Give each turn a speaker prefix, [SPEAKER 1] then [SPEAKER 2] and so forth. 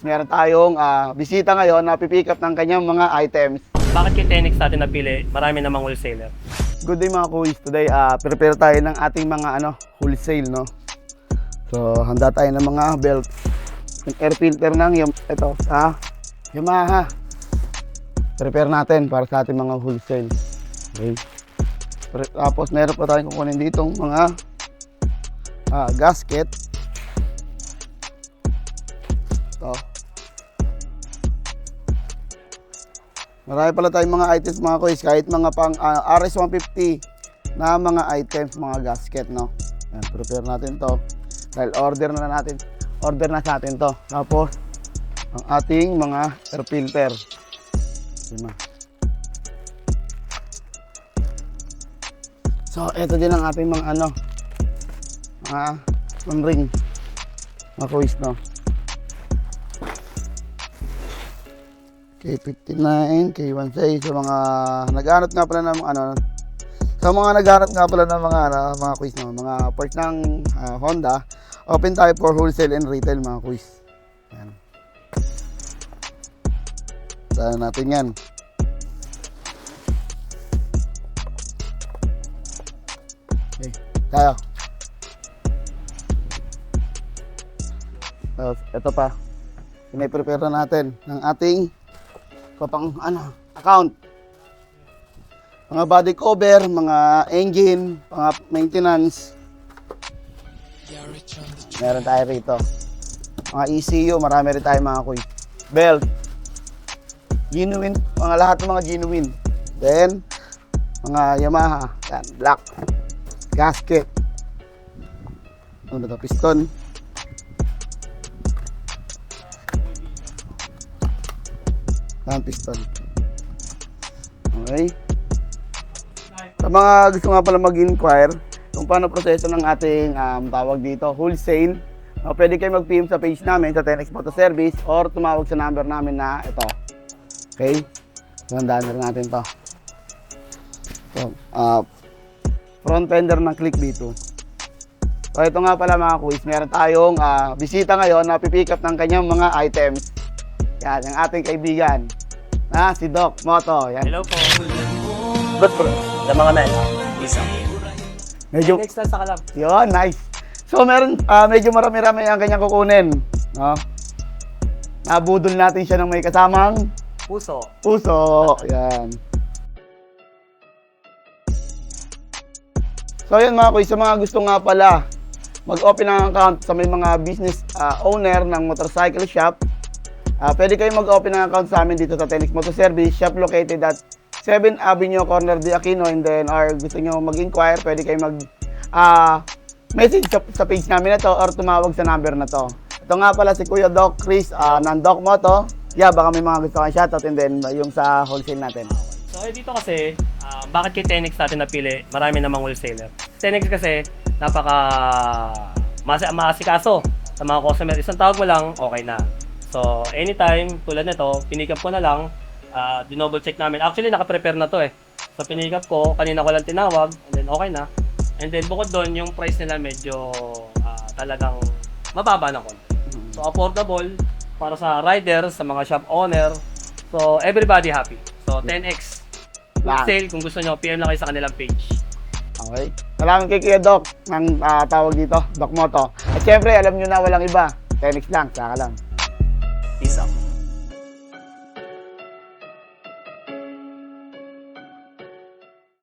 [SPEAKER 1] Meron tayong bisita ngayon na pipick up ng kanyang mga items.
[SPEAKER 2] Bakit yung Tenix natin napili? Marami namang wholesaler.
[SPEAKER 1] Good day mga kuys. Today, prepare tayo ng ating mga wholesale, no? So, handa tayo ng mga belt. Yung air filter ng ito, Yamaha. Prepare natin para sa ating mga wholesale. Okay. Tapos, meron pa tayong kukunin ditong mga gasket. Ito. Marami pala tayong mga items mga kuys, kahit mga pang RS150 na mga items, mga gasket, no? Yan, prepare natin to. Dahil order na natin to. Tapos, ang ating mga air filter. Diba? So, ito din ang ating mga ring, mga kuys, no? K59, K16, sa mga naghahanap nga pala ng mga quiz, no, mga parts ng Honda, open tayo for wholesale and retail mga quiz. Ayan. Saan natin yan. Okay, tayo. So, ito pa. Pinaprepare na natin ng ating account. Mga body cover, mga engine, mga maintenance. Meron tayo rito. Mga ECU, marami rin tayo mga kuy. Belt. Genuine, lahat ng mga genuine. Then, mga Yamaha. Yan, black. Gasket. Ano ba ito? Piston. Piston. Okay. Sa mga gusto nga pala mag-inquire kung paano proseso ng ating tawag dito, wholesale, pwede kayo mag-PM sa page namin sa Tenix Motor Service or tumawag sa number namin na ito. Okay? Tandaan na rin natin to. So, front fender ng Click B2. So, ito nga pala mga kuys, meron tayong bisita ngayon na pipick up ng kanyang mga items. Yan, ang ating kaibigan na si Doc Moto. Yan.
[SPEAKER 2] Hello po.
[SPEAKER 1] Good bro.
[SPEAKER 2] Sa mga men. Isa.
[SPEAKER 1] Medyo,
[SPEAKER 2] Next time sa kalab.
[SPEAKER 1] yun, nice. So, medyo marami-rami ang kanyang kukunin. No? Nabudol natin siya ng may kasamang
[SPEAKER 2] Puso.
[SPEAKER 1] Yan. So, yun mga kuy, sa mga gusto nga pala mag-open ng account sa may mga business owner ng motorcycle shop, pwede kayo mag-open ng account sa amin dito sa Tenix Motor Service, shop located at 7 Avenue, corner de Aquino, and then gusto nyo mag-inquire, pwede kayo message sa page namin na to or tumawag sa number na to. Ito nga pala si Kuya Doc Chris ng Doc Moto. Yeah, baka may mga gusto kang shoutout, and then yung sa wholesale natin.
[SPEAKER 2] So dito kasi, bakit kay Tenix natin napili? Marami namang wholesaler. Tenix kasi, maasikaso sa mga customer. Isang tawag mo lang, okay na. So, anytime, tulad nito, pinikap ko na lang, dinouble check namin. Actually, naka-prepare na to eh. So, pinikap ko, kanina ko lang tinawag, and then okay na. And then, bukod doon, yung price nila medyo talagang mababa na konti. So, affordable para sa riders, sa mga shop owner. So, everybody happy. So, 10X. Sale, kung gusto nyo, PM lang kayo sa kanilang page.
[SPEAKER 1] Okay. Salamat kay Kuya Doc ng tawag dito, Doc Moto. At syempre, alam nyo na walang iba. Tenix lang, saka lang.